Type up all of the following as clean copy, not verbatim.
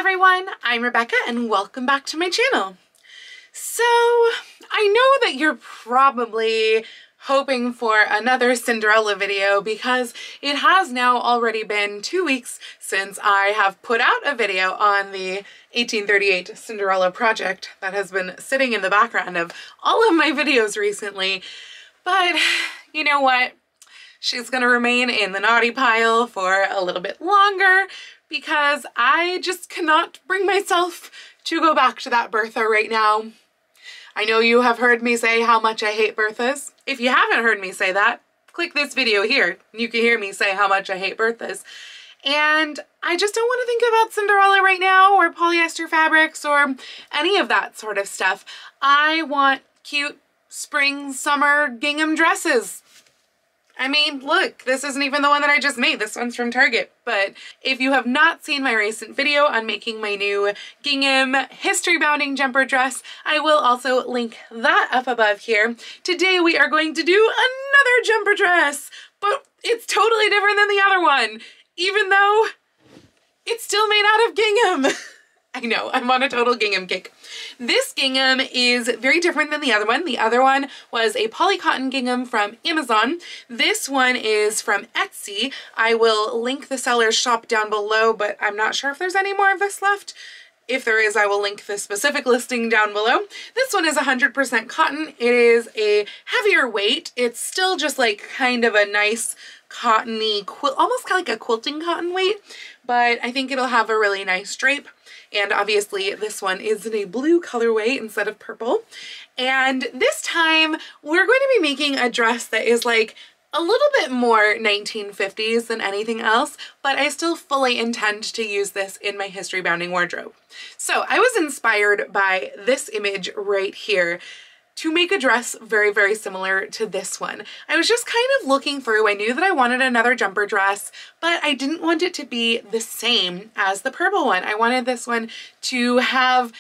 everyone, I'm Rebecca and welcome back to my channel. So I know that you're probably hoping for another Cinderella video because it has now already been 2 weeks since I have put out a video on the 1838 Cinderella project that has been sitting in the background of all of my videos recently. But you know what? She's gonna remain in the naughty pile for a little bit longer because I just cannot bring myself to go back to that Bertha right now. I know you have heard me say how much I hate Berthas. If you haven't heard me say that, click this video here. You can hear me say how much I hate Berthas. And I just don't want to think about Cinderella right now or polyester fabrics or any of that sort of stuff. I want cute spring, summer gingham dresses. I mean, look, this isn't even the one that I just made. This one's from Target. But if you have not seen my recent video on making my new gingham history-bounding jumper dress, I will also link that up above here. Today we are going to do another jumper dress, but it's totally different than the other one, even though it's still made out of gingham. I know, I'm on a total gingham kick. This gingham is very different than the other one. The other one was a poly cotton gingham from Amazon. This one is from Etsy. I will link the seller's shop down below, but I'm not sure if there's any more of this left. If there is, I will link the specific listing down below. This one is 100% cotton. It is a heavier weight. It's still just like kind of a nice cottony, almost kind of like a quilting cotton weight, but I think it'll have a really nice drape. And obviously this one is in a blue colorway instead of purple. And this time we're going to be making a dress that is like a little bit more 1950s than anything else, but I still fully intend to use this in my history bounding wardrobe. So I was inspired by this image right here to make a dress very, very similar to this one. I was just kind of looking through. I knew that I wanted another jumper dress, but I didn't want it to be the same as the purple one. I wanted this one to have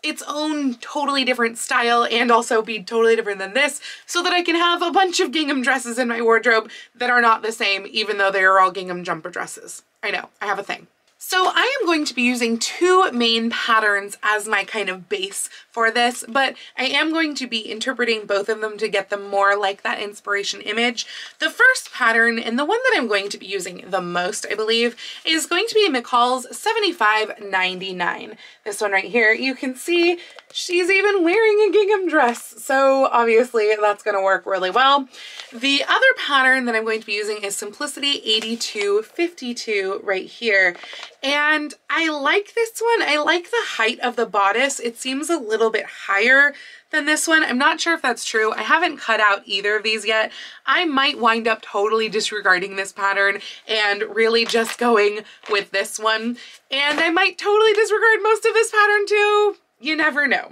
its own totally different style and also be totally different than this so that I can have a bunch of gingham dresses in my wardrobe that are not the same, even though they are all gingham jumper dresses. I know, I have a thing. So I am going to be using two main patterns as my kind of base for this, but I am going to be interpreting both of them to get them more like that inspiration image. The first pattern, and the one that I'm going to be using the most, I believe, is going to be McCall's 7599. This one right here, you can see she's even wearing a gingham dress, so obviously that's going to work really well. The other pattern that I'm going to be using is Simplicity 8252 right here. And I like this one. I like the height of the bodice. It seems a little bit higher than this one. I'm not sure if that's true. I haven't cut out either of these yet. I might wind up totally disregarding this pattern and really just going with this one. And I might totally disregard most of this pattern too. You never know.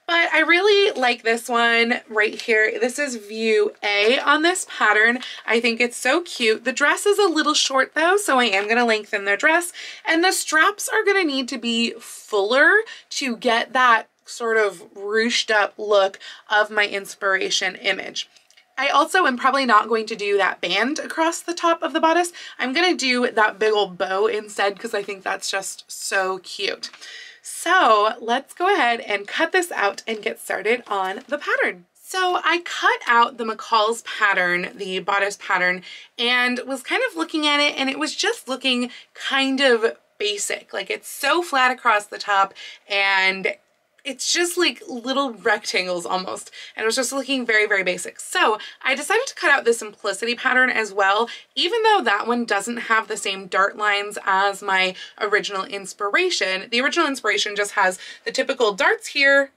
But I really like this one right here. This is view A on this pattern. I think it's so cute. The dress is a little short though, so I am gonna lengthen the dress. And the straps are gonna need to be fuller to get that sort of ruched up look of my inspiration image. I also am probably not going to do that band across the top of the bodice. I'm gonna do that big old bow instead because I think that's just so cute. So let's go ahead and cut this out and get started on the pattern. So I cut out the McCall's pattern, the bodice pattern, and was kind of looking at it and it was just looking kind of basic. Like it's so flat across the top and it's just like little rectangles almost. And it was just looking very, very basic. So I decided to cut out the Simplicity pattern as well, even though that one doesn't have the same dart lines as my original inspiration. The original inspiration just has the typical darts here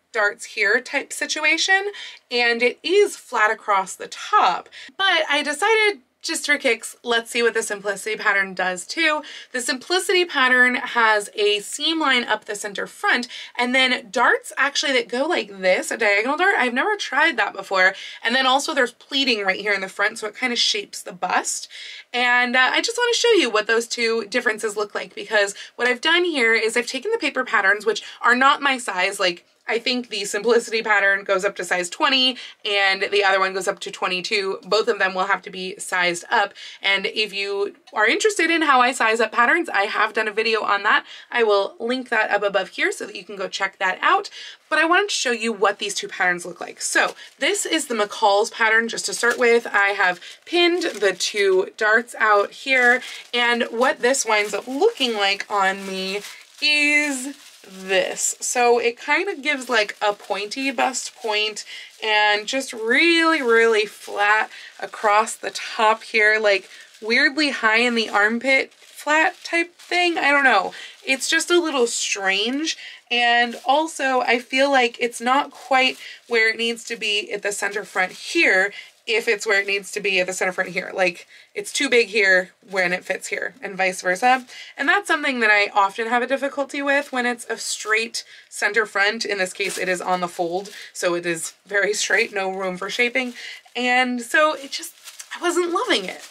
type situation, and it is flat across the top. But I decided, just for kicks, let's see what the Simplicity pattern does too. The Simplicity pattern has a seam line up the center front and then darts actually that go like this, a diagonal dart. I've never tried that before. And then also there's pleating right here in the front, so it kind of shapes the bust. And I just want to show you what those two differences look like, because what I've done here is I've taken the paper patterns, which are not my size. Like, I think the Simplicity pattern goes up to size 20 and the other one goes up to 22. Both of them will have to be sized up. And if you are interested in how I size up patterns, I have done a video on that. I will link that up above here so that you can go check that out. But I wanted to show you what these two patterns look like. So this is the McCall's pattern just to start with. I have pinned the two darts out here, and what this winds up looking like on me is this. So it kind of gives like a pointy bust point and just really, really flat across the top here, like weirdly high in the armpit flat type thing. I don't know. It's just a little strange. And also I feel like it's not quite where it needs to be at the center front here if it's where it needs to be at the center front here. Like it's too big here when it fits here and vice versa. And that's something that I often have a difficulty with when it's a straight center front. In this case, it is on the fold, so it is very straight, no room for shaping. And so it just, I wasn't loving it.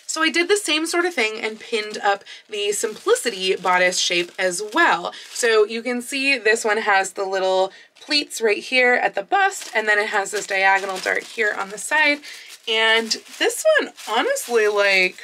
So I did the same sort of thing and pinned up the Simplicity bodice shape as well. So you can see this one has the little pleats right here at the bust, and then it has this diagonal dart here on the side. And this one, honestly, like,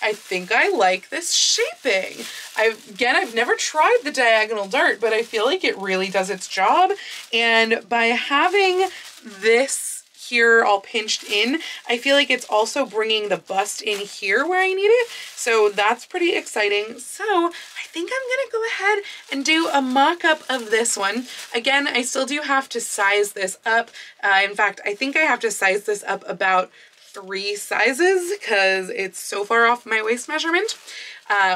I think I like this shaping. I've never tried the diagonal dart, but I feel like it really does its job. And by having this here all pinched in, I feel like it's also bringing the bust in here where I need it. So that's pretty exciting. So I think I'm gonna go ahead and do a mock-up of this one. Again, I still do have to size this up. In fact, I think I have to size this up about 3 sizes because it's so far off my waist measurement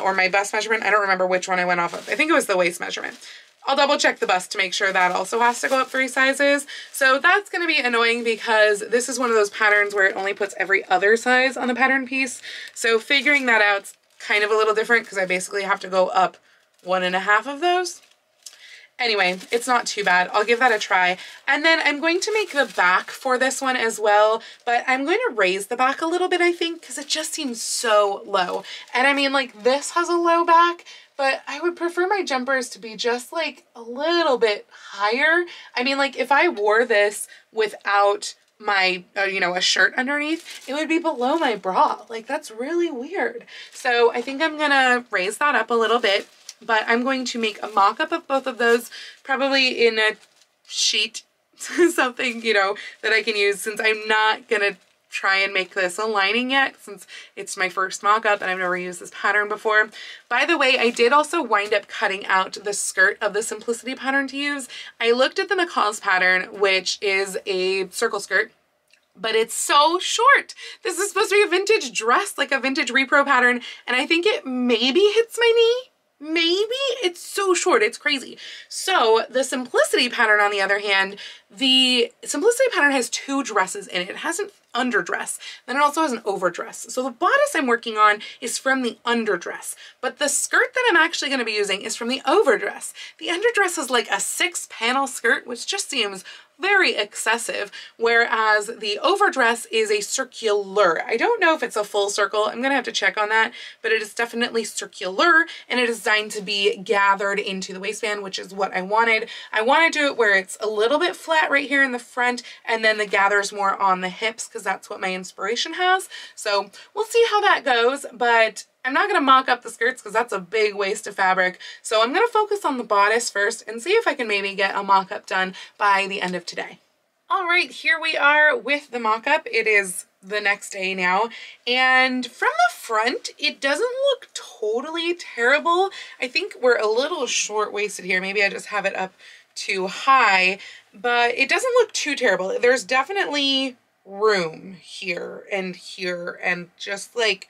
or my bust measurement. I don't remember which one I went off of. I think it was the waist measurement. I'll double check the bust to make sure that also has to go up 3 sizes. So that's going to be annoying because this is one of those patterns where it only puts every other size on the pattern piece. So figuring that out's kind of a little different because I basically have to go up 1.5 of those. Anyway, it's not too bad. I'll give that a try. And then I'm going to make the back for this one as well, but I'm going to raise the back a little bit, I think, because it just seems so low. And I mean, like, this has a low back, but I would prefer my jumpers to be just like a little bit higher. I mean, like if I wore this without my, you know, a shirt underneath, it would be below my bra. Like that's really weird. So I think I'm gonna raise that up a little bit, but I'm going to make a mock-up of both of those, probably in a sheet, something, you know, that I can use since I'm not gonna try and make this a lining yet since it's my first mock-up and I've never used this pattern before. By the way, I did also wind up cutting out the skirt of the Simplicity pattern to use. I looked at the McCall's pattern, which is a circle skirt, but it's so short. This is supposed to be a vintage dress, like a vintage repro pattern, and I think it maybe hits my knee. Maybe. It's so short, it's crazy. So the Simplicity pattern, on the other hand, the Simplicity pattern has 2 dresses in it. It has an underdress, then it also has an overdress. So the bodice I'm working on is from the underdress, but the skirt that I'm actually going to be using is from the overdress. The underdress is like a 6-panel skirt, which just seems very excessive, whereas the overdress is a circular. I don't know if it's a full circle. I'm gonna have to check on that, but it is definitely circular and it is designed to be gathered into the waistband, which is what I wanted. I want to do it where it's a little bit flat right here in the front and then the gather's more on the hips because that's what my inspiration has. So we'll see how that goes, but I'm not going to mock up the skirts because that's a big waste of fabric. So I'm going to focus on the bodice first and see if I can maybe get a mock-up done by the end of today. All right, here we are with the mock-up. It is the next day now. And from the front, it doesn't look totally terrible. I think we're a little short-waisted here. Maybe I just have it up too high, but it doesn't look too terrible. There's definitely room here and just like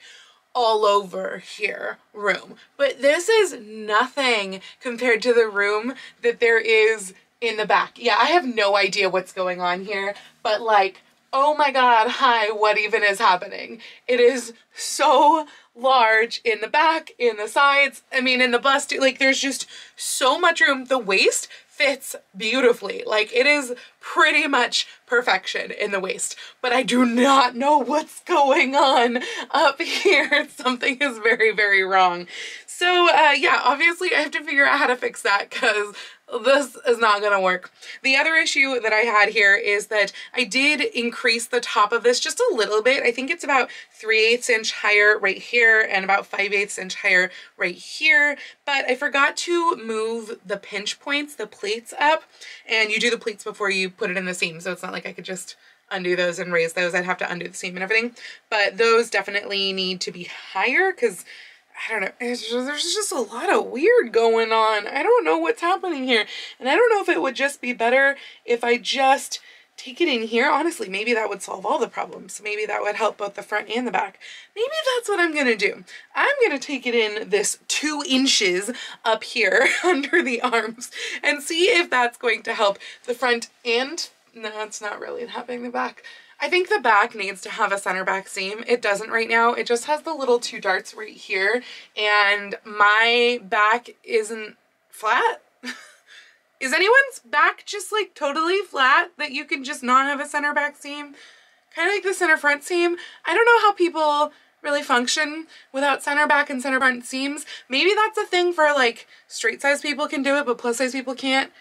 all over here room, but this is nothing compared to the room that there is in the back. Yeah, I have no idea what's going on here, but like, oh my god, hi, what even is happening? It is so large in the back, in the sides, I mean in the bust, like there's just so much room. The waist fits beautifully. Like, it is pretty much perfection in the waist, but I do not know what's going on up here. Something is very, very wrong. So yeah, obviously I have to figure out how to fix that because this is not gonna work. The other issue that I had here is that I did increase the top of this just a little bit. I think it's about 3/8 inch higher right here and about 5/8 inch higher right here, but I forgot to move the pinch points, the pleats up, and you do the pleats before you put it in the seam, so it's not like I could just undo those and raise those. I'd have to undo the seam and everything, but those definitely need to be higher because I don't know, there's just a lot of weird going on. I don't know what's happening here. And I don't know if it would just be better if I just take it in here. Honestly, maybe that would solve all the problems. Maybe that would help both the front and the back. Maybe that's what I'm gonna do. I'm gonna take it in this 2 inches up here under the arms and see if that's going to help the front and, no, it's not really helping the back. I think the back needs to have a center back seam. It doesn't right now. It just has the little 2 darts right here, and my back isn't flat. Is anyone's back just like totally flat that you can just not have a center back seam? Kind of like the center front seam. I don't know how people really function without center back and center front seams. Maybe that's a thing for like straight size people can do it, but plus size people can't.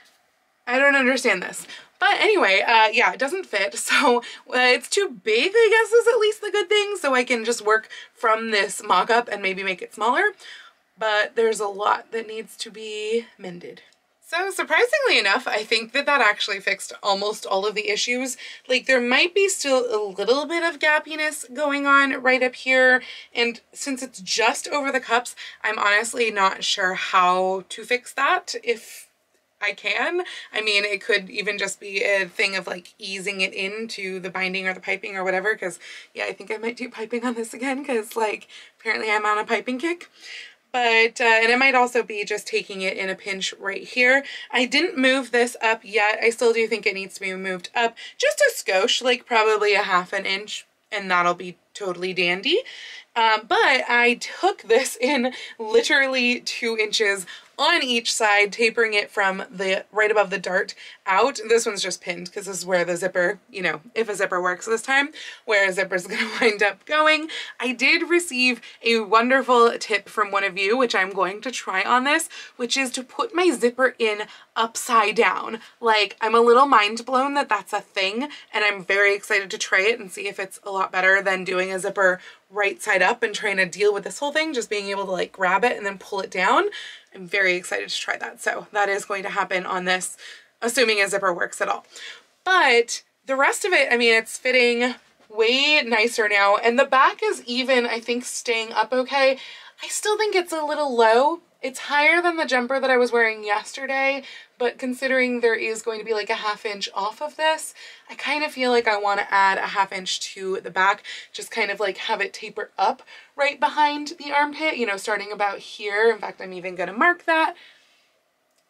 I don't understand this. But anyway, yeah, it doesn't fit, so it's too big, I guess, is at least the good thing, so I can just work from this mock-up and maybe make it smaller, but there's a lot that needs to be mended. So surprisingly enough, I think that that actually fixed almost all of the issues. Like, there might be still a little bit of gappiness going on right up here, and since it's just over the cups, I'm honestly not sure how to fix that, if I can. I mean, it could even just be a thing of like easing it into the binding or the piping or whatever, because yeah, I think I might do piping on this again because like apparently I'm on a piping kick. But and it might also be just taking it in a pinch right here. I didn't move this up yet. I still do think it needs to be moved up just a skosh, like probably a 1/2 inch, and that'll be totally dandy. But I took this in literally 2 inches on each side, tapering it from the right above the dart out. This one's just pinned because this is where the zipper, you know, if a zipper works this time, where a zipper is going to wind up going. I did receive a wonderful tip from one of you, which I'm going to try on this, which is to put my zipper in upside down. Like, I'm a little mind blown that that's a thing, and I'm very excited to try it and see if it's a lot better than doing a zipper right side up and trying to deal with this whole thing, just being able to like grab it and then pull it down. I'm very excited to try that. So that is going to happen on this, assuming a zipper works at all. But the rest of it, I mean, it's fitting way nicer now. And the back is even, I think, staying up okay. I still think it's a little low. It's higher than the jumper that I was wearing yesterday, but considering there is going to be like a 1/2 inch off of this, I kind of feel like I want to add a 1/2 inch to the back, just kind of like have it taper up right behind the armpit, you know, starting about here. In fact, I'm even going to mark that.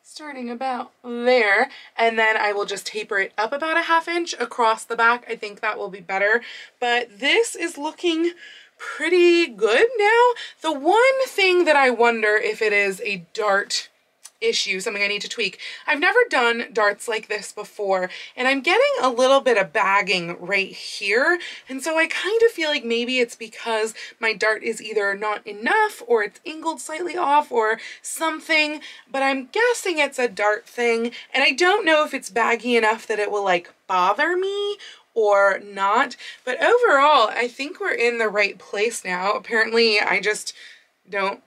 Starting about there, and then I will just taper it up about a 1/2 inch across the back. I think that will be better, but this is looking pretty good now. The one thing that I wonder if it is a dart issue, something I need to tweak. I've never done darts like this before, and I'm getting a little bit of bagging right here, and so I kind of feel like maybe it's because my dart is either not enough or it's angled slightly off or something, but I'm guessing it's a dart thing, and I don't know if it's baggy enough that it will like bother me or not, but overall I think we're in the right place now. Apparently I just don't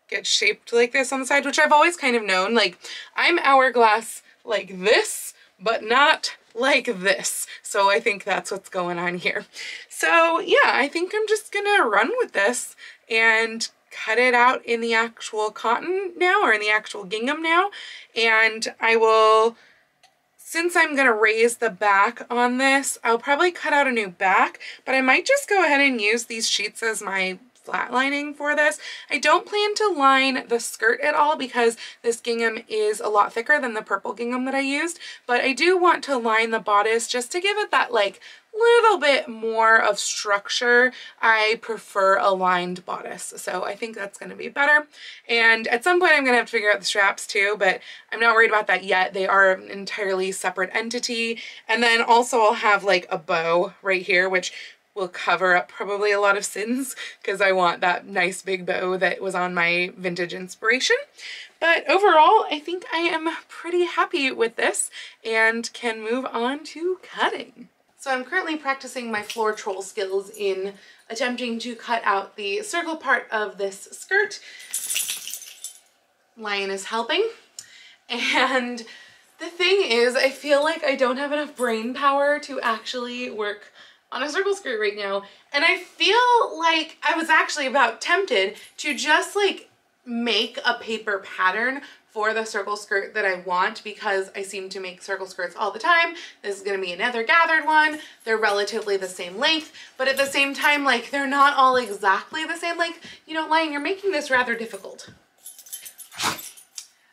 get shaped like this on the side, which I've always kind of known. Like, I'm hourglass like this, but not like this. So I think that's what's going on here. So yeah, I think I'm just gonna run with this and cut it out in the actual cotton now, or in the actual gingham now, and I will, since I'm gonna raise the back on this, I'll probably cut out a new back, but I might just go ahead and use these sheets as my flat lining for this. I don't plan to line the skirt at all because this gingham is a lot thicker than the purple gingham that I used, but I do want to line the bodice just to give it that like little bit more of structure, I prefer a lined bodice. So I think that's going to be better. And at some point I'm going to have to figure out the straps too, but I'm not worried about that yet. They are an entirely separate entity. And then also I'll have like a bow right here, which will cover up probably a lot of sins because I want that nice big bow that was on my vintage inspiration. But overall, I think I am pretty happy with this and can move on to cutting. So I'm currently practicing my floor troll skills in attempting to cut out the circle part of this skirt. Lion is helping. And the thing is, I feel like I don't have enough brain power to actually work on a circle skirt right now. And I feel like I was actually about tempted to just like make a paper pattern for the circle skirt that I want, because I seem to make circle skirts all the time. This is going to be another gathered one. They're relatively the same length, but at the same time, like, they're not all exactly the same length. You know, Lion, you're making this rather difficult.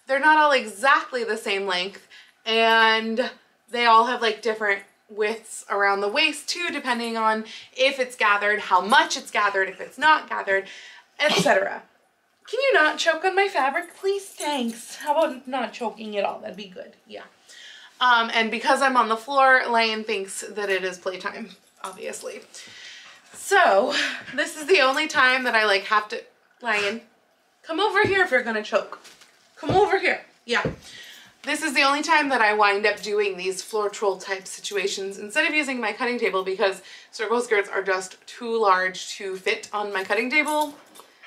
They're not all exactly the same length, and they all have like different widths around the waist too, depending on if it's gathered, how much it's gathered, if it's not gathered, etc. Can you not choke on my fabric, please? Thanks. How about not choking at all? That'd be good. Yeah. And because I'm on the floor, Lion thinks that it is playtime, obviously. So this is the only time that I like have to, Lion, come over here if you're gonna choke. Come over here. Yeah. This is the only time that I wind up doing these floor troll type situations instead of using my cutting table, because circle skirts are just too large to fit on my cutting table.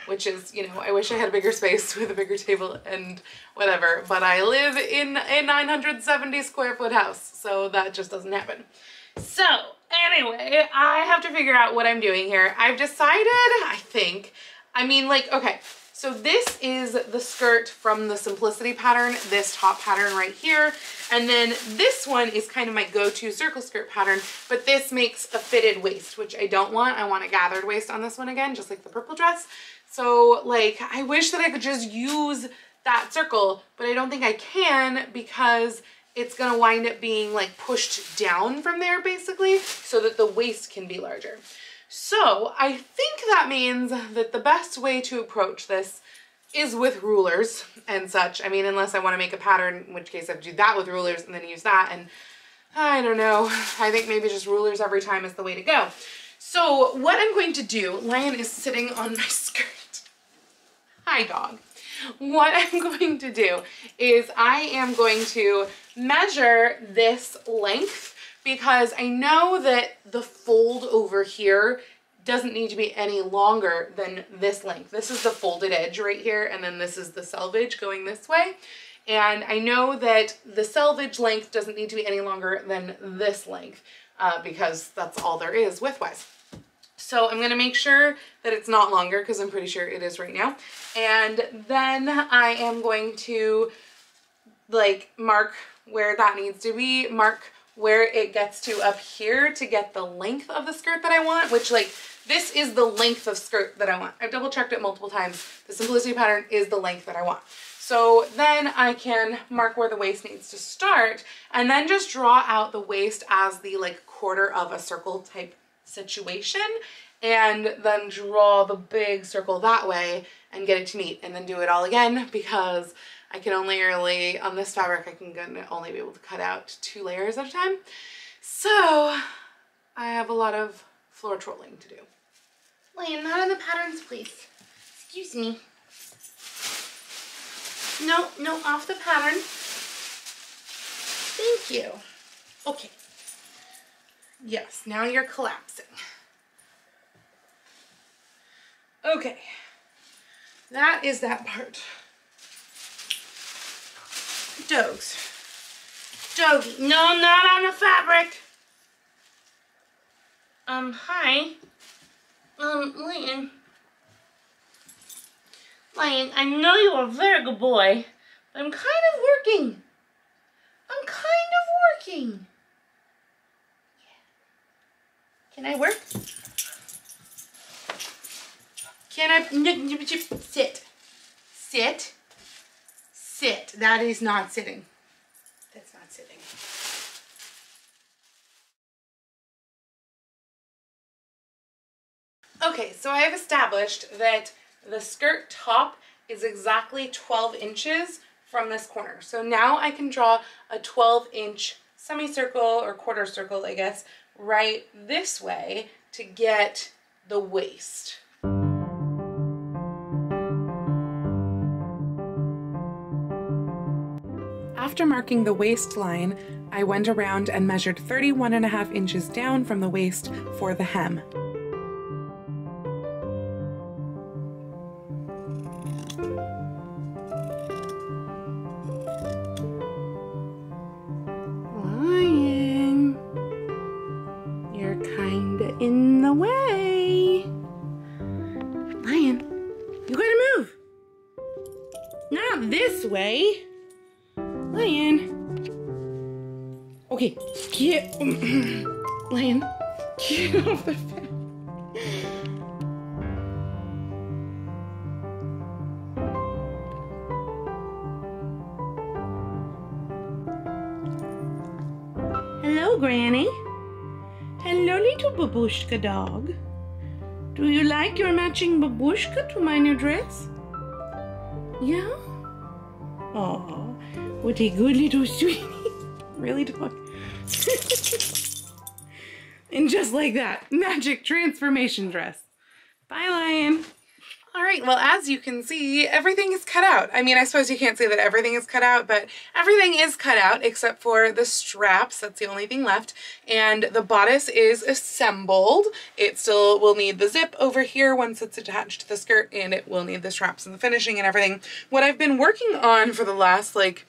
Which is, you know, I wish I had a bigger space with a bigger table and whatever, but I live in a 970 square foot house, so that just doesn't happen. So anyway, I have to figure out what I'm doing here. I've decided, I think, I mean, like, okay, so this is the skirt from the Simplicity pattern, this top pattern right here, and then this one is kind of my go-to circle skirt pattern, but this makes a fitted waist, which I don't want. I want a gathered waist on this one again, just like the purple dress. So like, I wish that I could just use that circle, but I don't think I can, because it's gonna wind up being like pushed down from there basically, so that the waist can be larger. So I think that means that the best way to approach this is with rulers and such. I mean, unless I want to make a pattern, in which case I have to do that with rulers and then use that, and I don't know. I think maybe just rulers every time is the way to go. So what I'm going to do, Lion is sitting on my skirt. Hi, dog. What I'm going to do is I am going to measure this length, because I know that the fold over here doesn't need to be any longer than this length. This is the folded edge right here, and then this is the selvage going this way. And I know that the selvage length doesn't need to be any longer than this length, because that's all there is width-wise. So I'm gonna make sure that it's not longer, because I'm pretty sure it is right now. And then I am going to like mark where that needs to be, mark where it gets to up here to get the length of the skirt that I want, which like, this is the length of skirt that I want. I've double checked it multiple times. The Simplicity pattern is the length that I want. So then I can mark where the waist needs to start, and then just draw out the waist as the like quarter of a circle type situation, and then draw the big circle that way and get it to meet, and then do it all again, because I can only really, on this fabric, I can only be able to cut out 2 layers at a time. So I have a lot of floor trolling to do. Lion, not on the patterns, please. Excuse me. No, no, off the pattern. Thank you. Okay. Yes, now you're collapsing. Okay. That is that part. Dogs. Doggy. No, not on the fabric. Hi. Lion. Lion, I know you're a very good boy, but I'm kind of working. I'm kind of working. Can I work? Can I sit? Sit. Sit. That is not sitting. That's not sitting. Okay, so I have established that the skirt top is exactly 12 inches from this corner. So now I can draw a 12-inch semicircle or quarter circle, I guess, right this way to get the waist. After marking the waistline, I went around and measured 31.5 inches down from the waist for the hem. Lion, you're kinda in the way. Lion, you gotta move. Not this way. Lion. Okay, get Lion, get off the bed. Hello, Granny. Hello, little babushka dog. Do you like your matching babushka to my new dress? Yeah? Oh, what a good little sweetie. Really, dog? And just like that, magic transformation dress. Bye, Lion. All right, well, as you can see, everything is cut out. I mean, I suppose you can't say that everything is cut out, but everything is cut out except for the straps. That's the only thing left. And the bodice is assembled. It still will need the zip over here once it's attached to the skirt, and it will need the straps and the finishing and everything. What I've been working on for the last, like,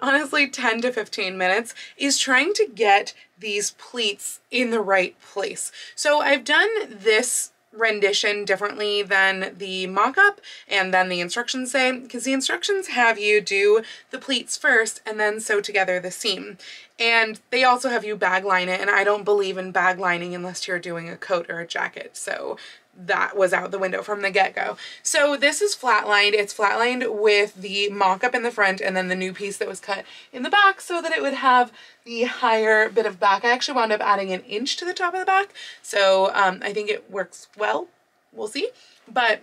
honestly 10 to 15 minutes is trying to get these pleats in the right place. So I've done this rendition differently than the mock-up and then the instructions say, because the instructions have you do the pleats first and then sew together the seam. And they also have you bag line it, and I don't believe in bag lining unless you're doing a coat or a jacket. So that was out the window from the get-go. So this is flatlined. It's flatlined with the mock-up in the front and then the new piece that was cut in the back so that it would have the higher bit of back. I actually wound up adding an inch to the top of the back. So I think it works well. We'll see. But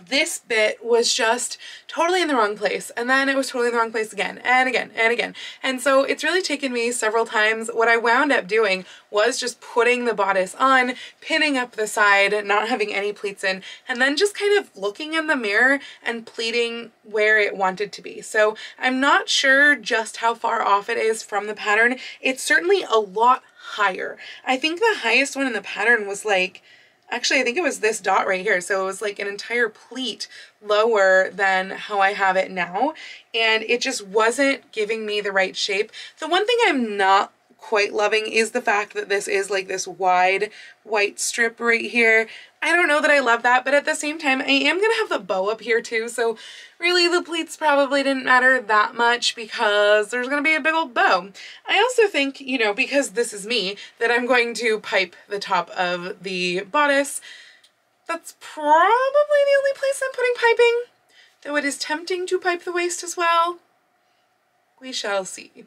this bit was just totally in the wrong place, and then it was totally in the wrong place again and again and again. And so it's really taken me several times. What I wound up doing was just putting the bodice on, pinning up the side, not having any pleats in, and then just kind of looking in the mirror and pleating where it wanted to be. So I'm not sure just how far off it is from the pattern. It's certainly a lot higher. I think the highest one in the pattern was like, actually, I think it was this dot right here. So it was like an entire pleat lower than how I have it now. And it just wasn't giving me the right shape. The one thing I'm not quite loving is the fact that this is like this wide white strip right here. I don't know that I love that, but at the same time, I am going to have the bow up here too. So really the pleats probably didn't matter that much because there's going to be a big old bow. I also think, you know, because this is me, that I'm going to pipe the top of the bodice. That's probably the only place I'm putting piping, though it is tempting to pipe the waist as well. We shall see.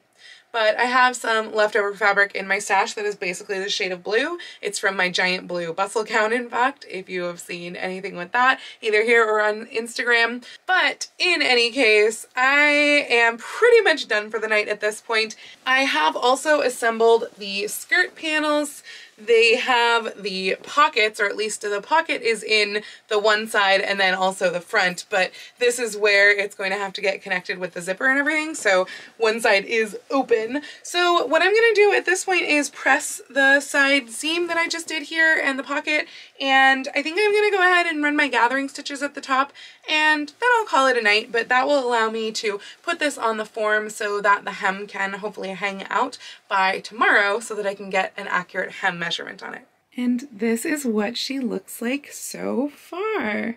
But I have some leftover fabric in my stash that is basically the shade of blue. It's from my giant blue bustle gown, in fact, if you have seen anything with that, either here or on Instagram. But in any case, I am pretty much done for the night at this point. I have also assembled the skirt panels. They have the pockets, or at least the pocket is in the one side and then also the front, but this is where it's going to have to get connected with the zipper and everything, so one side is open. So what I'm going to do at this point is press the side seam that I just did here and the pocket, and I think I'm going to go ahead and run my gathering stitches at the top, and then I'll call it a night, but that will allow me to put this on the form so that the hem can hopefully hang out by tomorrow so that I can get an accurate hem measurement on it. And this is what she looks like so far.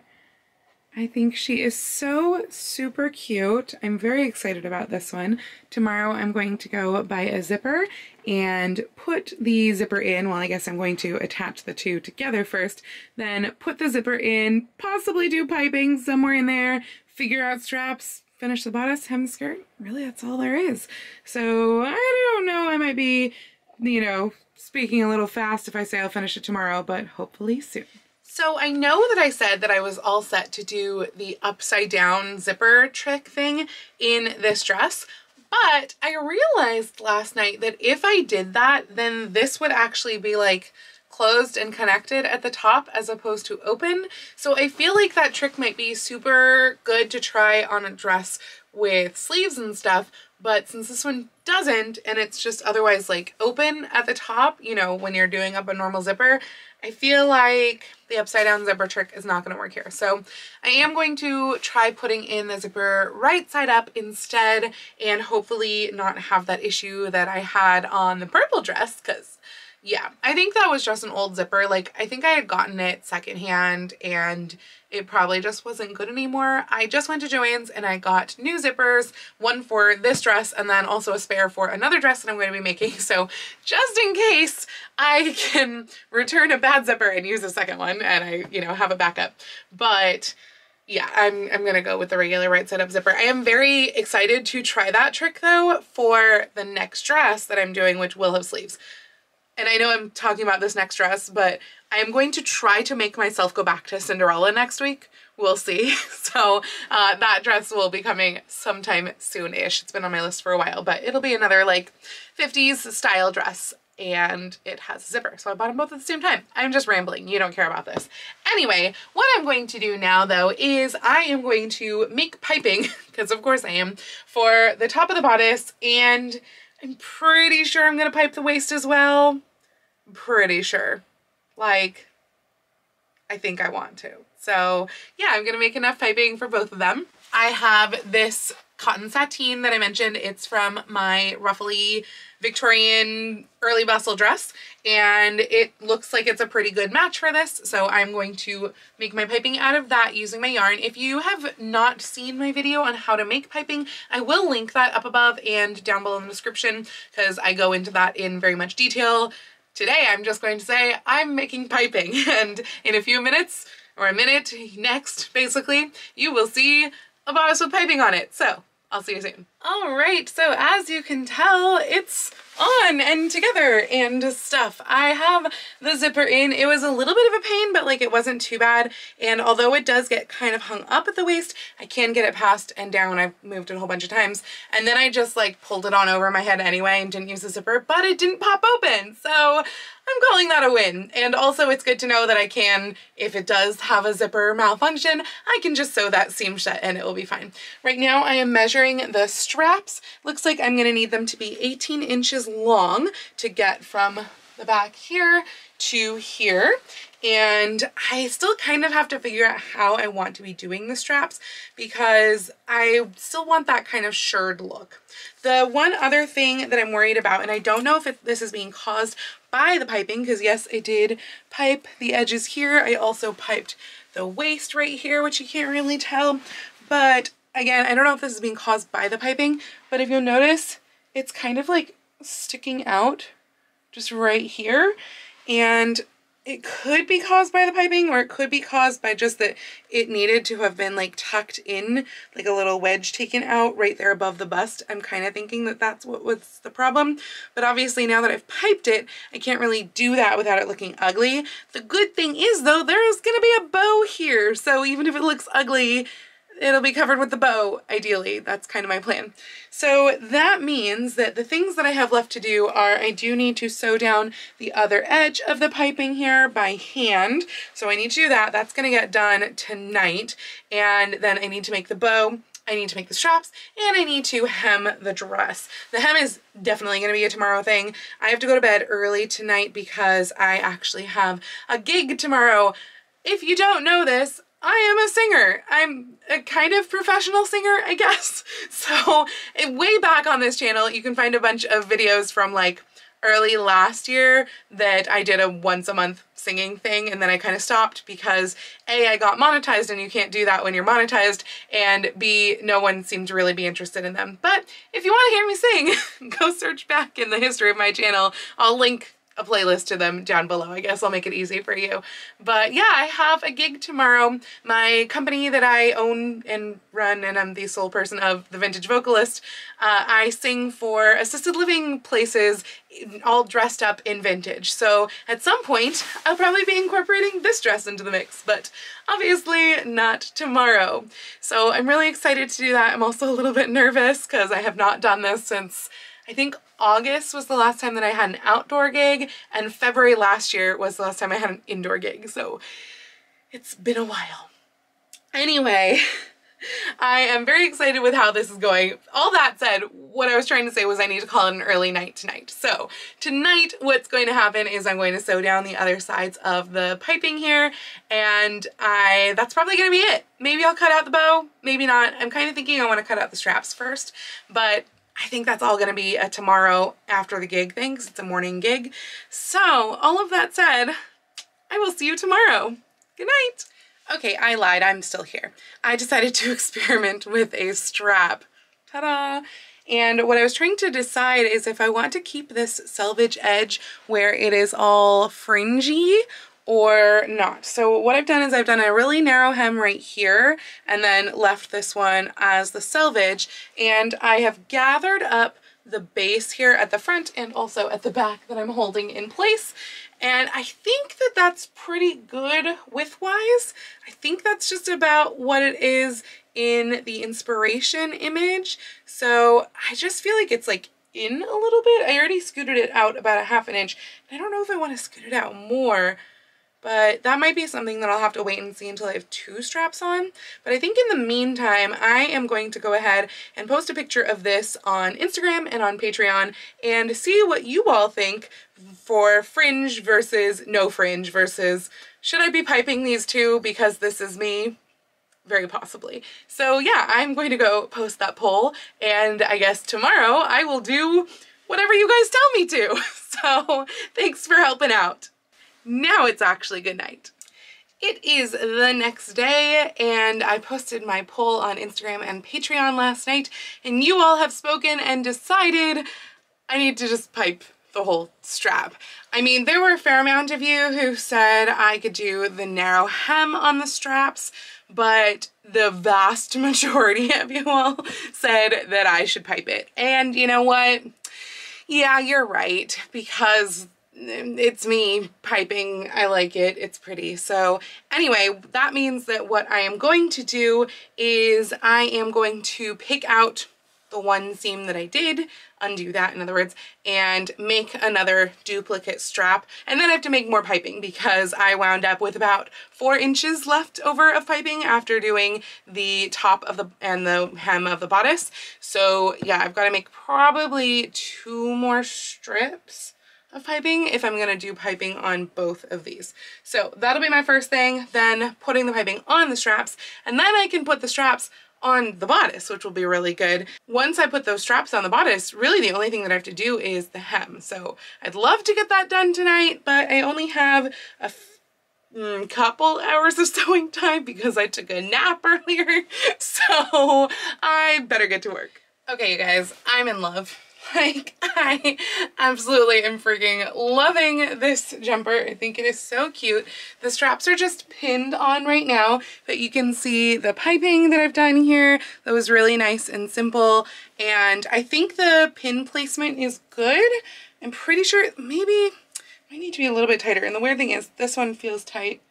I think she is so super cute. I'm very excited about this one. Tomorrow I'm going to go buy a zipper and put the zipper in. Well, I guess I'm going to attach the two together first, then put the zipper in, possibly do piping somewhere in there, figure out straps, finish the bodice, hem the skirt. Really, that's all there is. So I don't know, I might be, you know, speaking a little fast if I say I'll finish it tomorrow, but hopefully soon. So I know that I said that I was all set to do the upside down zipper trick thing in this dress, but I realized last night that if I did that, then this would actually be like closed and connected at the top as opposed to open. So I feel like that trick might be super good to try on a dress with sleeves and stuff, but since this one doesn't and it's just otherwise like open at the top, you know, when you're doing up a normal zipper, I feel like the upside down zipper trick is not going to work here. So I am going to try putting in the zipper right side up instead and hopefully not have that issue that I had on the purple dress, because yeah, I think that was just an old zipper. Like, I think I had gotten it secondhand and it probably just wasn't good anymore. I just went to Joann's and I got new zippers, one for this dress and then also a spare for another dress that I'm going to be making. So just in case I can return a bad zipper and use a second one and I, you know, have a backup. But yeah, I'm going to go with the regular right side up zipper. I am very excited to try that trick though for the next dress that I'm doing, which will have sleeves. And I know I'm talking about this next dress, but I am going to try to make myself go back to Cinderella next week. We'll see. So that dress will be coming sometime soon-ish. It's been on my list for a while, but it'll be another like 50s style dress and it has a zipper. So I bought them both at the same time. I'm just rambling. You don't care about this. Anyway, what I'm going to do now though is I am going to make piping, because of course I am, for the top of the bodice, and I'm pretty sure I'm going to pipe the waist as well. Pretty sure. Like, I think I want to. So yeah, I'm going to make enough piping for both of them. I have this cotton sateen that I mentioned. It's from my ruffly Victorian early bustle dress, and it looks like it's a pretty good match for this. So I'm going to make my piping out of that using my yarn. If you have not seen my video on how to make piping, I will link that up above and down below in the description, because I go into that in very much detail. Today I'm just going to say I'm making piping, and in a few minutes, or a minute next basically, you will see a bodice with piping on it. So I'll see you soon. All right, so as you can tell, it's on and together and stuff. I have the zipper in. It was a little bit of a pain, but like it wasn't too bad. And although it does get kind of hung up at the waist, I can get it past and down. I've moved it a whole bunch of times. And then I just like pulled it on over my head anyway and didn't use the zipper, but it didn't pop open. So I'm calling that a win. And also it's good to know that I can, if it does have a zipper malfunction, I can just sew that seam shut and it will be fine. Right now I am measuring the straps. Looks like I'm going to need them to be 18 inches long to get from the back here to here. And I still kind of have to figure out how I want to be doing the straps, because I still want that kind of shirred look. The one other thing that I'm worried about, and I don't know if this is being caused by the piping, because yes, I did pipe the edges here. I also piped the waist right here, which you can't really tell. But again, I don't know if this is being caused by the piping, but if you'll notice, it's kind of like sticking out just right here. And it could be caused by the piping, or it could be caused by just that it needed to have been like tucked in, like a little wedge taken out right there above the bust. I'm kind of thinking that that's what was the problem. But obviously now that I've piped it, I can't really do that without it looking ugly. The good thing is though, there's gonna be a bow here. So even if it looks ugly, it'll be covered with the bow, ideally. That's kind of my plan. So that means that the things that I have left to do are, I do need to sew down the other edge of the piping here by hand. So I need to do that. That's going to get done tonight. And then I need to make the bow, I need to make the straps, and I need to hem the dress. The hem is definitely going to be a tomorrow thing. I have to go to bed early tonight because I actually have a gig tomorrow. If you don't know this, I am a singer. I'm a kind of professional singer, I guess. So way back on this channel, you can find a bunch of videos from like early last year that I did a once a month singing thing, and then I kind of stopped because A, I got monetized and you can't do that when you're monetized, and B, no one seemed to really be interested in them. But if you want to hear me sing, go search back in the history of my channel. I'll link a playlist to them down below. I guess I'll make it easy for you. But yeah, I have a gig tomorrow. My company that I own and run, and I'm the sole person of, The Vintage Vocalist, I sing for assisted living places all dressed up in vintage. So at some point, I'll probably be incorporating this dress into the mix, but obviously not tomorrow. So I'm really excited to do that. I'm also a little bit nervous because I have not done this since, I think, August was the last time that I had an outdoor gig, and February last year was the last time I had an indoor gig, so it's been a while. Anyway, I am very excited with how this is going. All that said, what I was trying to say was I need to call it an early night tonight. So tonight what's going to happen is I'm going to sew down the other sides of the piping here, and that's probably going to be it. Maybe I'll cut out the bow, maybe not. I'm kind of thinking I want to cut out the straps first, but I think that's all going to be a tomorrow after the gig thing, because it's a morning gig. So all of that said, I will see you tomorrow. Good night. Okay, I lied. I'm still here. I decided to experiment with a strap. Ta-da! And what I was trying to decide is if I want to keep this selvage edge where it is all fringy or not. So what I've done is I've done a really narrow hem right here and then left this one as the selvage, and I have gathered up the base here at the front and also at the back that I'm holding in place, and I think that that's pretty good width-wise. I think that's just about what it is in the inspiration image, so I just feel like it's like in a little bit. I already scooted it out about 1/2 inch. I don't know if I want to scoot it out more, but that might be something that I'll have to wait and see until I have 2 straps on. But I think in the meantime, I am going to go ahead and post a picture of this on Instagram and on Patreon and see what you all think for fringe versus no fringe versus should I be piping these two because this is me? Very possibly. So yeah, I'm going to go post that poll, and I guess tomorrow I will do whatever you guys tell me to. So thanks for helping out. Now it's actually good night. It is the next day, and I posted my poll on Instagram and Patreon last night, and you all have spoken and decided I need to just pipe the whole strap. I mean, there were a fair amount of you who said I could do the narrow hem on the straps, but the vast majority of you all said that I should pipe it. And you know what? Yeah, you're right, because it's me piping. I like it. It's pretty. So anyway, that means that what I am going to do is I am going to pick out the one seam that I did, undo that in other words, and make another duplicate strap. And then I have to make more piping because I wound up with about 4 inches left over of piping after doing the top of the and the hem of the bodice. So yeah, I've got to make probably 2 more strips of piping if I'm gonna do piping on both of these. So that'll be my first thing, then putting the piping on the straps, and then I can put the straps on the bodice, which will be really good. Once I put those straps on the bodice, really the only thing that I have to do is the hem. So I'd love to get that done tonight, but I only have a couple hours of sewing time because I took a nap earlier, so I better get to work. Okay, you guys, I'm in love. Like, I absolutely am freaking loving this jumper. I think it is so cute. The straps are just pinned on right now, but you can see the piping that I've done here. That was really nice and simple, and I think the pin placement is good. I'm pretty sure maybe I need to be a little bit tighter, and the weird thing is this one feels tight.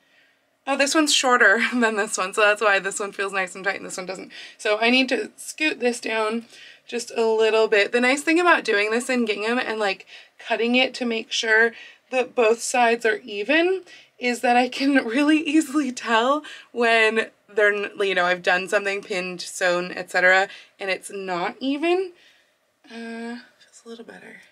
Oh, this one's shorter than this one, so that's why this one feels nice and tight and this one doesn't. So I need to scoot this down just a little bit. The nice thing about doing this in gingham and like cutting it to make sure that both sides are even is that I can really easily tell when they're, you know, I've done something pinned, sewn, etc. and it's not even. Feels a little better.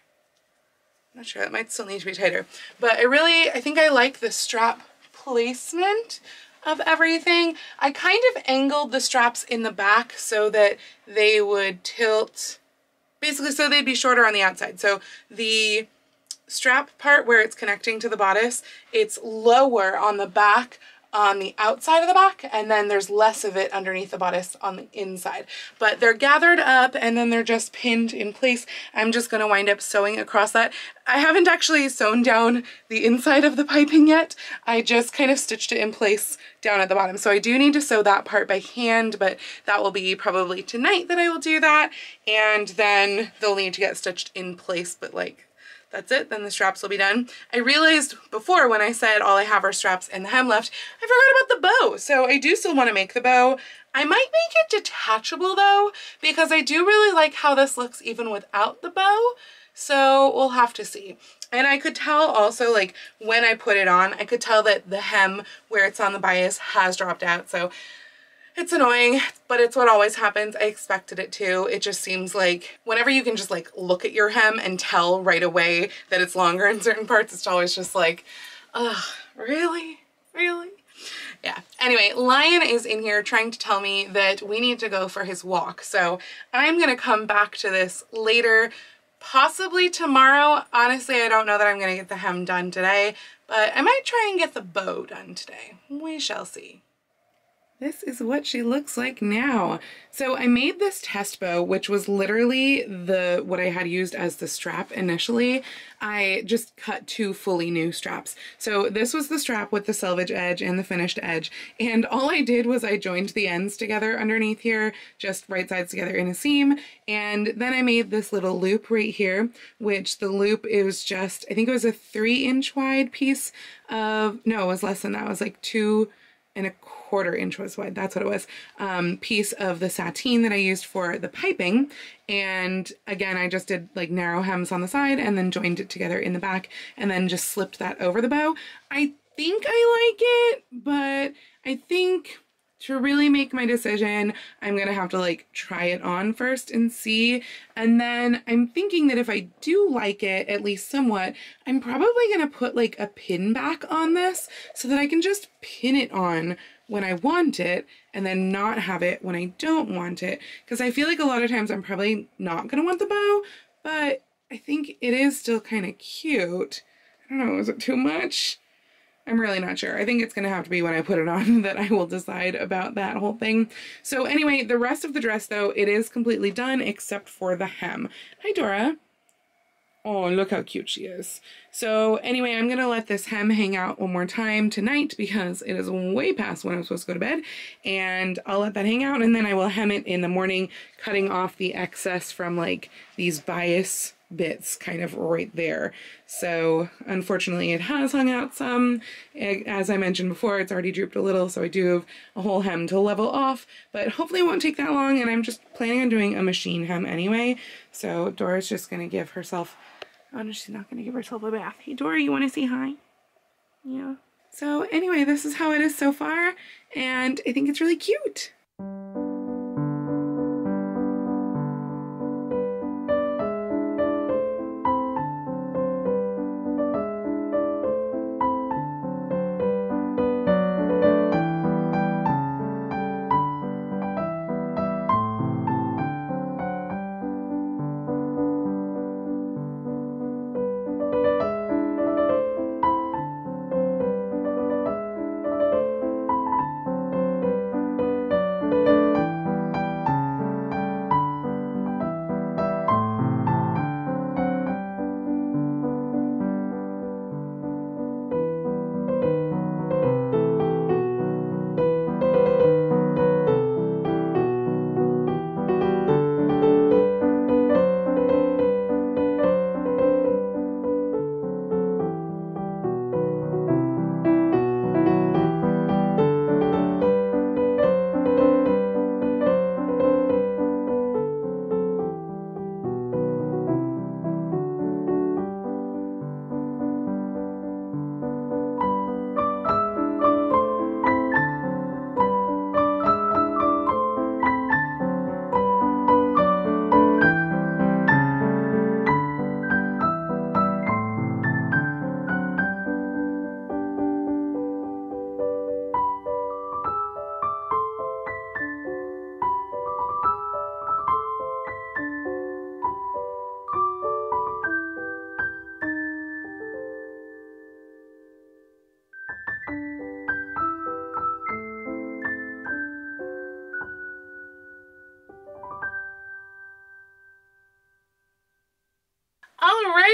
I'm not sure, it might still need to be tighter, but I think I like the strap placement of everything. I kind of angled the straps in the back so that they would tilt, basically so they'd be shorter on the outside. So the strap part where it's connecting to the bodice, it's lower on the back on the outside of the back, and then there's less of it underneath the bodice on the inside. But they're gathered up and then they're just pinned in place. I'm just gonna wind up sewing across that. I haven't actually sewn down the inside of the piping yet. I just kind of stitched it in place down at the bottom. So I do need to sew that part by hand, but that will be probably tonight that I will do that. And then they'll need to get stitched in place, but like, that's it, then the straps will be done. I realized before when I said all I have are straps and the hem left, I forgot about the bow. So I do still want to make the bow. I might make it detachable though, because I do really like how this looks even without the bow. So we'll have to see. And I could tell also, like when I put it on, I could tell that the hem where it's on the bias has dropped out. So it's annoying, but it's what always happens. I expected it to. It just seems like whenever you can just like look at your hem and tell right away that it's longer in certain parts, it's always just like, ugh, really? Really? Yeah. Anyway, Lion is in here trying to tell me that we need to go for his walk. So I'm going to come back to this later, possibly tomorrow. Honestly, I don't know that I'm going to get the hem done today, but I might try and get the bow done today. We shall see. This is what she looks like now. So I made this test bow, which was literally what I had used as the strap initially. I just cut 2 fully new straps. So this was the strap with the selvage edge and the finished edge. And all I did was I joined the ends together underneath here, just right sides together in a seam. And then I made this little loop right here, which the loop is just, I think it was a 3-inch wide piece of, no, it was less than that. It was like 2¼ inch was wide, that's what it was, piece of the sateen that I used for the piping. And again, I just did like narrow hems on the side and then joined it together in the back and then just slipped that over the bow. I think I like it, but I think to really make my decision, I'm gonna have to like try it on first and see. And then I'm thinking that if I do like it, at least somewhat, I'm probably gonna put like a pin back on this so that I can just pin it on when I want it and then not have it when I don't want it. Because I feel like a lot of times I'm probably not gonna want the bow, but I think it is still kind of cute. I don't know, is it too much? I'm really not sure. I think it's gonna have to be when I put it on that I will decide about that whole thing. So anyway, the rest of the dress though, it is completely done except for the hem. Hi, Dora. Oh, look how cute she is. So anyway, I'm gonna let this hem hang out one more time tonight because it is way past when I'm supposed to go to bed, and I'll let that hang out and then I will hem it in the morning, cutting off the excess from like these bias bits kind of right there. So unfortunately it has hung out some. As I mentioned before, it's already drooped a little, so I do have a whole hem to level off, but hopefully it won't take that long, and I'm just planning on doing a machine hem anyway. So Dora's just gonna give herself, oh no, she's not gonna give herself a bath. Hey Dora, you wanna say hi? Yeah. So anyway, this is how it is so far, and I think it's really cute.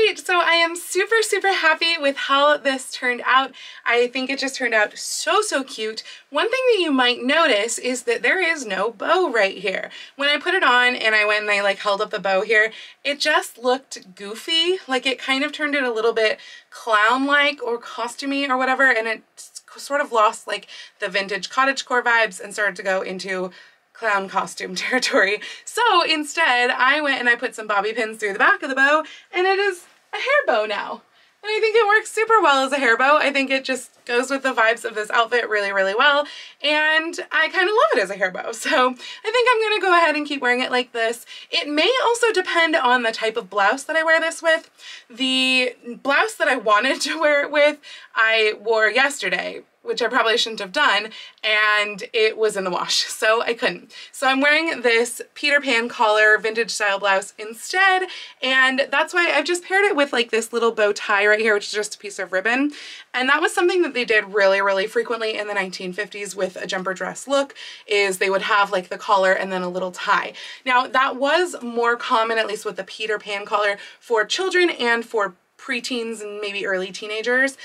Alright, so I am super, super happy with how this turned out. I think it just turned out so, so cute. One thing that you might notice is that there is no bow right here. When I put it on and I went and I like held up the bow here, it just looked goofy. Like it kind of turned it a little bit clown-like or costumey or whatever, and it sort of lost like the vintage cottagecore vibes and started to go into clown costume territory. So instead I went and I put some bobby pins through the back of the bow, and it is a hair bow now. And I think it works super well as a hair bow. I think it just goes with the vibes of this outfit really, really well. And I kind of love it as a hair bow. So I think I'm going to go ahead and keep wearing it like this. It may also depend on the type of blouse that I wear this with. The blouse that I wanted to wear it with, I wore yesterday, which I probably shouldn't have done, and it was in the wash, so I couldn't. So I'm wearing this Peter Pan collar vintage style blouse instead, and that's why I've just paired it with like this little bow tie right here, which is just a piece of ribbon. And that was something that they did really, really frequently in the 1950s with a jumper dress look, is they would have like the collar and then a little tie. Now that was more common, at least with the Peter Pan collar, for children and for preteens and maybe early teenagers.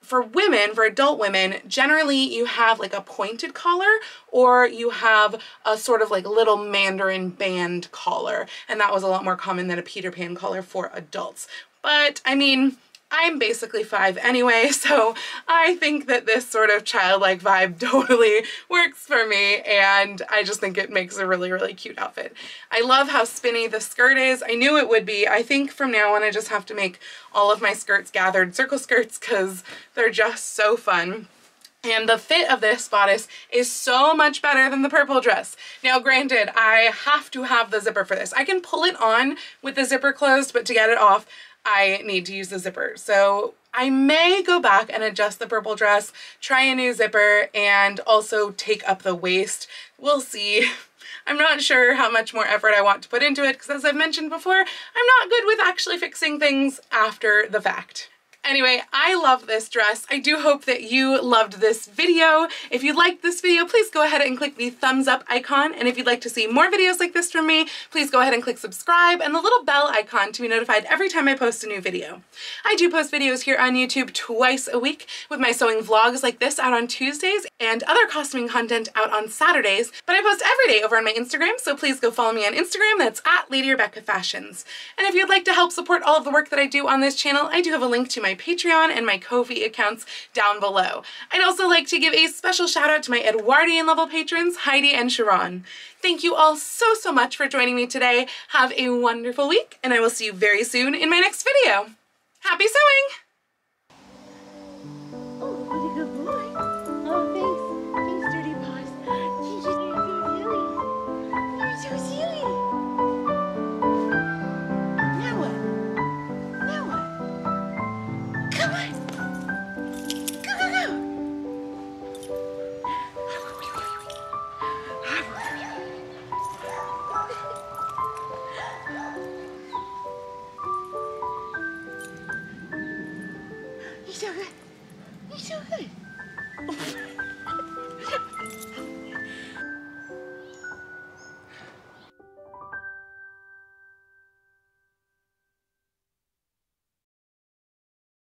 For women, for adult women, generally you have like a pointed collar, or you have a sort of like little mandarin band collar, and that was a lot more common than a Peter Pan collar for adults. But I mean, I'm basically 5 anyway, so I think that this sort of childlike vibe totally works for me, and I just think it makes a really, really cute outfit. I love how spinny the skirt is. I knew it would be. I think from now on I just have to make all of my skirts gathered circle skirts because they're just so fun. And the fit of this bodice is so much better than the purple dress. Now granted, I have to have the zipper for this. I can pull it on with the zipper closed, but to get it off, I need to use the zipper. So I may go back and adjust the purple dress, try a new zipper, and also take up the waist. We'll see. I'm not sure how much more effort I want to put into it because, as I've mentioned before, I'm not good with actually fixing things after the fact. Anyway, I love this dress. I do hope that you loved this video. If you liked this video, please go ahead and click the thumbs up icon. And if you'd like to see more videos like this from me, please go ahead and click subscribe and the little bell icon to be notified every time I post a new video. I do post videos here on YouTube twice a week, with my sewing vlogs like this out on Tuesdays and other costuming content out on Saturdays. But I post every day over on my Instagram, so please go follow me on Instagram. That's at Lady Rebecca Fashions. And if you'd like to help support all of the work that I do on this channel, I do have a link to my Patreon and my Ko-fi accounts down below. I'd also like to give a special shout out to my Edwardian level patrons, Heidi and Sharon. Thank you all so, so much for joining me today. Have a wonderful week, and I will see you very soon in my next video. Happy sewing! Oh, what a good boy. Oh, thanks. Thanks, Dirty Paws. You're so silly. Now what? Now what? Come on. Go, go, go. You're so good. You're so good.